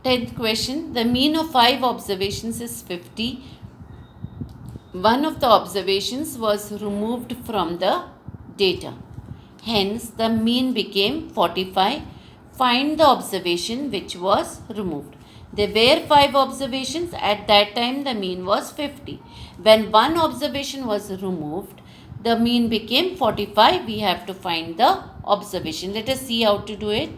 10th question. The mean of 5 observations is 50. One of the observations was removed from the data. Hence, the mean became 45. Find the observation which was removed. There were 5 observations. At that time, the mean was 50. When one observation was removed, the mean became 45. We have to find the observation. Let us see how to do it.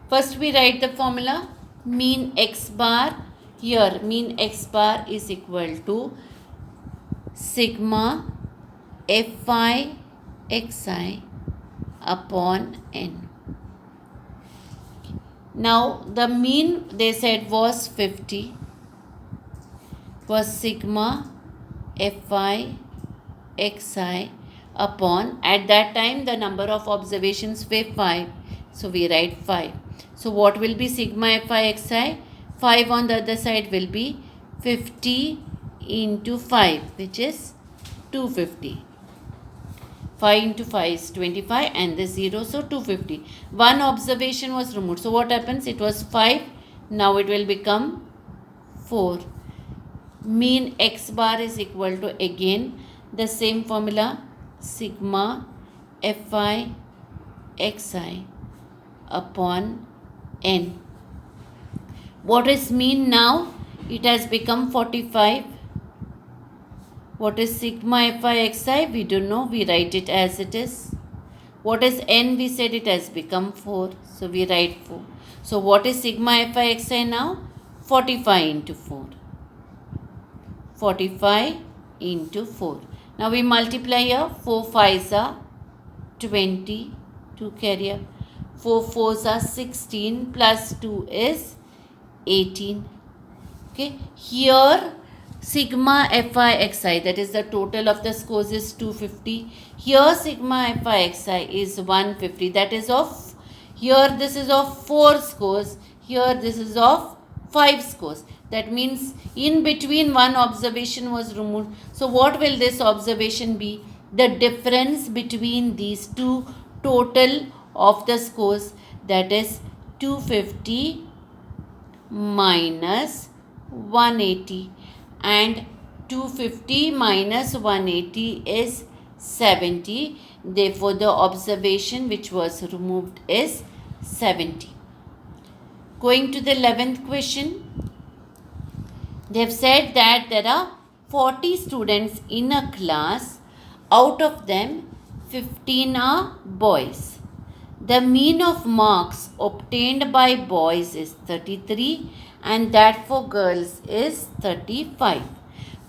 First, we write the formula. Mean x bar. Here, mean x bar is equal to sigma fi xi upon n. Now, the mean they said was 50, was sigma fi xi upon, at that time the number of observations were 5, so we write 5. So what will be sigma fi xi? 5 on the other side will be 50 into 5, which is 250. 5 into 5 is 25 and the 0, so 250. One observation was removed. So what happens? It was 5, now it will become 4. Mean x bar is equal to, again the same formula, sigma fi xi upon n. What is mean now? It has become 45. What is sigma fi xi? We don't know. We write it as it is. What is n? We said it has become 4. So we write 4. So what is sigma fi xi now? 45 into 4. 45 into 4. Now we multiply here. 4 5s are 20. 2 carry up. 4 4s are 16 plus 2 is 18. Okay. Here sigma fi xi, that is the total of the scores, is 250. Here sigma fi xi is 150. That is of, here this is of 4 scores. Here this is of 5 scores. That means in between one observation was removed. So what will this observation be? The difference between these two total of the scores, that is 250 minus 180, and 250 minus 180 is 70. Therefore, the observation which was removed is 70. Going to the 11th question. They have said that there are 40 students in a class. Out of them, 15 are boys. The mean of marks obtained by boys is 33 and that for girls is 35.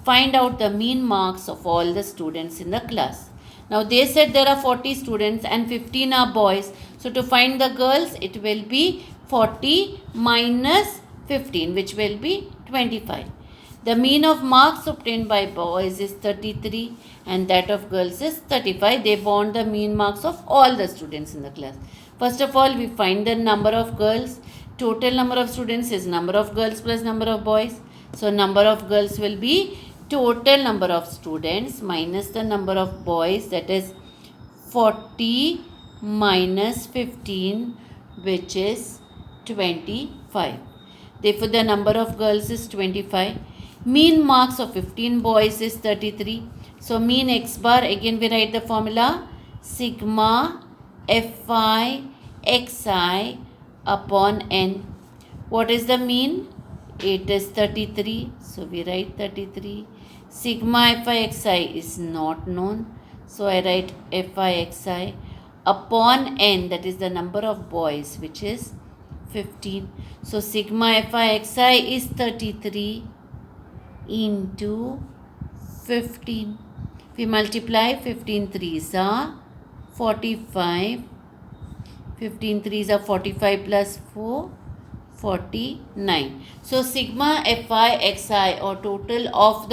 Find out the mean marks of all the students in the class. Now they said there are 40 students and 15 are boys. So to find the girls, it will be 40 minus 15, which will be 25. The mean of marks obtained by boys is 33 and that of girls is 35. They want the mean marks of all the students in the class. First of all, we find the number of girls. Total number of students is number of girls plus number of boys. So number of girls will be total number of students minus the number of boys, that is 40 minus 15, which is 25. Therefore, the number of girls is 25. Mean marks of 15 boys is 33. So, mean x bar, again we write the formula, sigma fi xi upon n. What is the mean? It is 33. So, we write 33. Sigma fi xi is not known. So, I write fi xi upon n, that is the number of boys, which is 15. So, sigma fi xi is 33 into 15. We multiply, 15 3s are 45. 15 3s are 45 plus 4, 49. So, sigma fi xi, or total of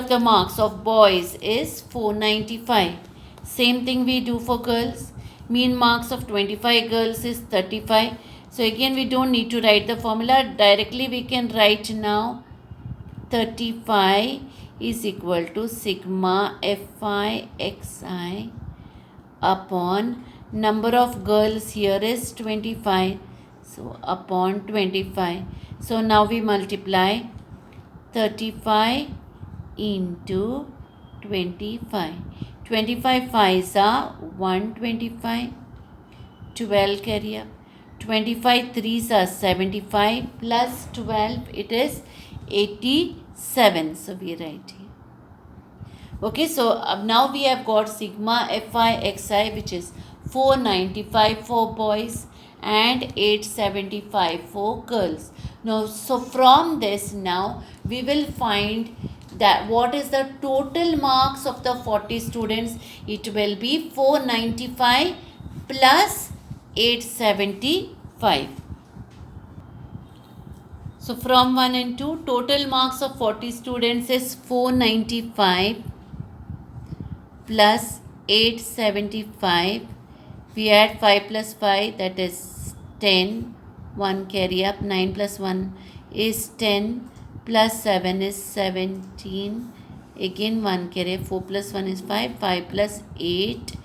the marks of boys is 495. Same thing we do for girls. Mean marks of 25 girls is 35. So, again we don't need to write the formula. Directly we can write now 35 is equal to sigma fi xi upon number of girls here is 25. So upon 25. So now we multiply 35 into 25. 25 5s are 125. 12 carry up. 25 3s are 75 plus 12 it is 87. So we write here. Okay, so now we have got sigma fi xi, which is 495 for boys and 875 for girls. Now, so from this now we will find that what is the total marks of the 40 students. It will be 495 plus 875. So from 1 and 2, total marks of 40 students is 495 plus 875. We add 5 plus 5, that is 10. 1 carry up. 9 plus 1 is 10. Plus 7 is 17. Again 1 carry up. 4 plus 1 is 5. 5 plus 8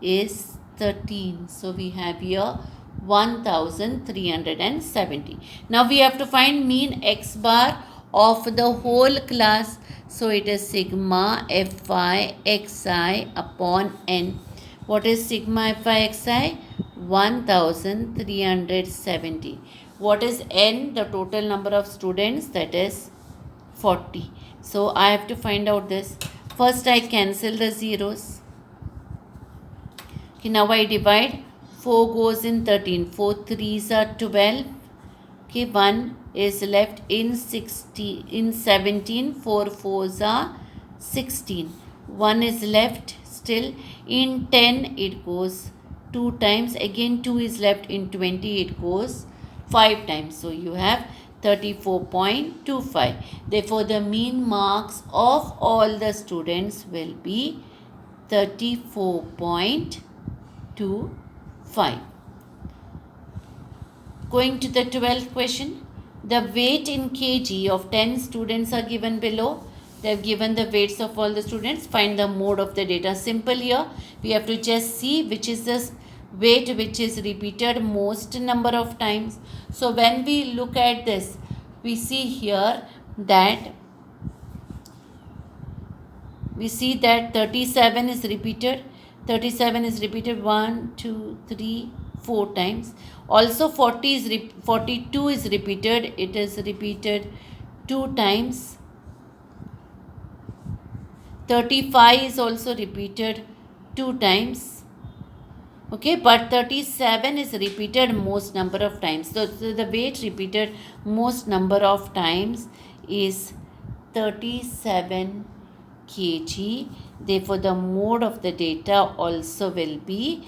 is 13. So we have here 1370. Now we have to find mean x bar of the whole class. So it is sigma fi xi upon n. What is sigma fi xi? 1370. What is n? The total number of students, that is 40. So I have to find out this. First I cancel the zeros. Okay, now I divide. 4 goes in 13. 4 3s are 12. Okay, 1 is left in 17. 4 4s are 16. 1 is left still. In 10 it goes 2 times. Again 2 is left. In 20 it goes 5 times. So you have 34.25. Therefore the mean marks of all the students will be 34.25. Going to the 12th question. The weight in kg of 10 students are given below. They have given the weights of all the students. Find the mode of the data. Simple here. We have to just see which is the weight which is repeated most number of times. So when we look at this, we see here that 37 is repeated. 37 is repeated 1, 2, 3, 4 times. Also 42 is repeated. It is repeated 2 times. 35 is also repeated 2 times. Okay, but 37 is repeated most number of times. So the weight repeated most number of times is 37 kg. Therefore, the mode of the data also will be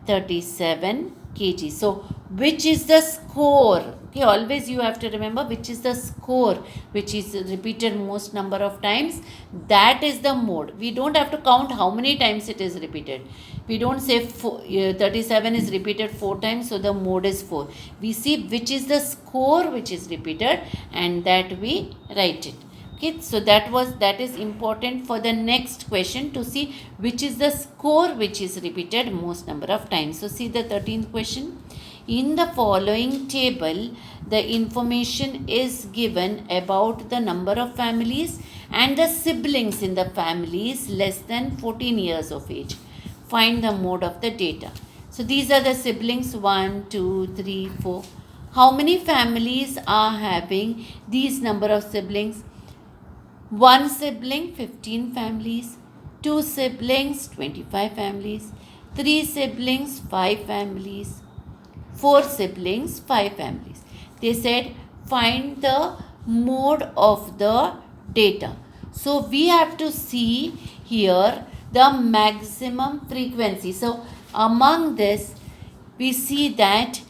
37 kg. So, which is the score? Okay, always you have to remember which is the score which is repeated most number of times. That is the mode. We don't have to count how many times it is repeated. We don't say 37 is repeated 4 times, so the mode is 4. We see which is the score which is repeated and that we write it. Okay, so that is important for the next question to see which is the score which is repeated most number of times. So see the 13th question. In the following table, the information is given about the number of families and the siblings in the families less than 14 years of age. Find the mode of the data. So these are the siblings 1, 2, 3, 4. How many families are having these number of siblings? 1 sibling, 15 families. 2 siblings, 25 families. 3 siblings, 5 families. 4 siblings, 5 families. They said find the mode of the data. So we have to see here the maximum frequency. So among this we see that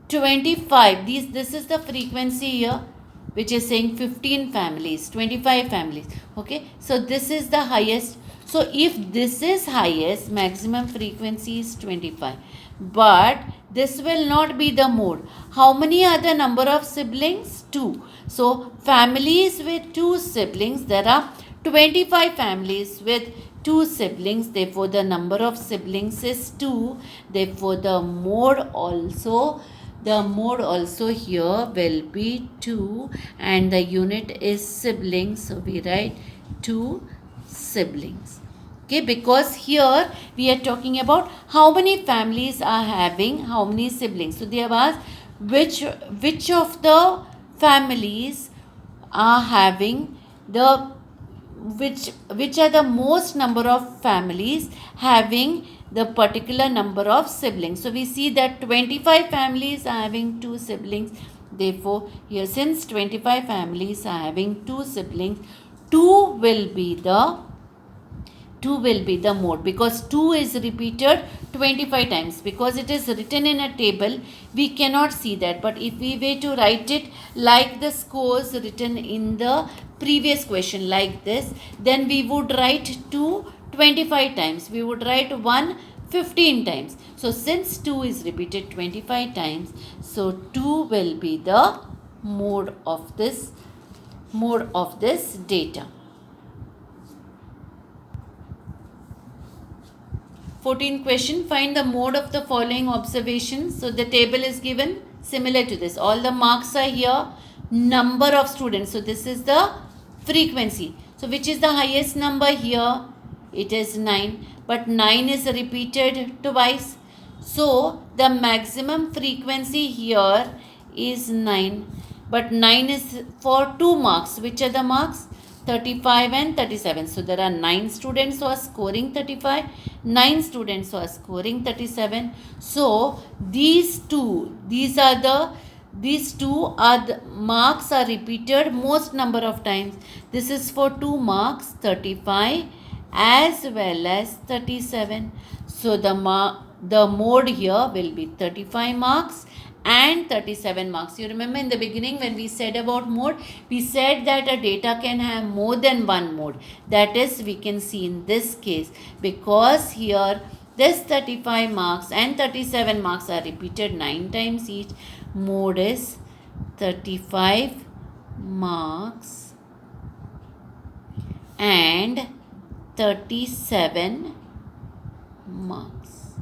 25, this is the frequency here, which is saying 15 families, 25 families. Okay, so this is the highest. So if this is highest, maximum frequency is 25. But this will not be the mode. How many are the number of siblings? 2. So families with 2 siblings, there are 25 families with 2 siblings. Therefore the number of siblings is 2. Therefore the mode also the mode also here will be 2 and the unit is siblings. So we write 2 siblings. Okay, because here we are talking about how many families are having how many siblings. So they have asked which of the families are having the which are the most number of families having the particular number of siblings. So we see that 25 families are having 2 siblings. Therefore, here since 25 families are having 2 siblings, 2 will be the 2 will be the mode, because 2 is repeated 25 times. Because it is written in a table, we cannot see that. But if we were to write it like the scores written in the previous question like this, then we would write 2 25 times. We would write 1 15 times. So since 2 is repeated 25 times, so 2 will be the mode of this data. 14th question, find the mode of the following observations. So the table is given similar to this. All the marks are here. Number of students. So this is the frequency. So which is the highest number here? It is 9. But 9 is repeated twice. So the maximum frequency here is 9. But 9 is for 2 marks. Which are the marks? 35 and 37. So there are 9 students who are scoring 35, 9 students who are scoring 37. So these two are the marks are repeated most number of times. This is for 2 marks, 35 as well as 37. So the mode here will be 35 marks and 37 marks. You remember in the beginning when we said about mode, we said that a data can have more than one mode. That is, we can see in this case, because here this 35 marks and 37 marks are repeated 9 times each. Mode is 35 marks and 37 marks.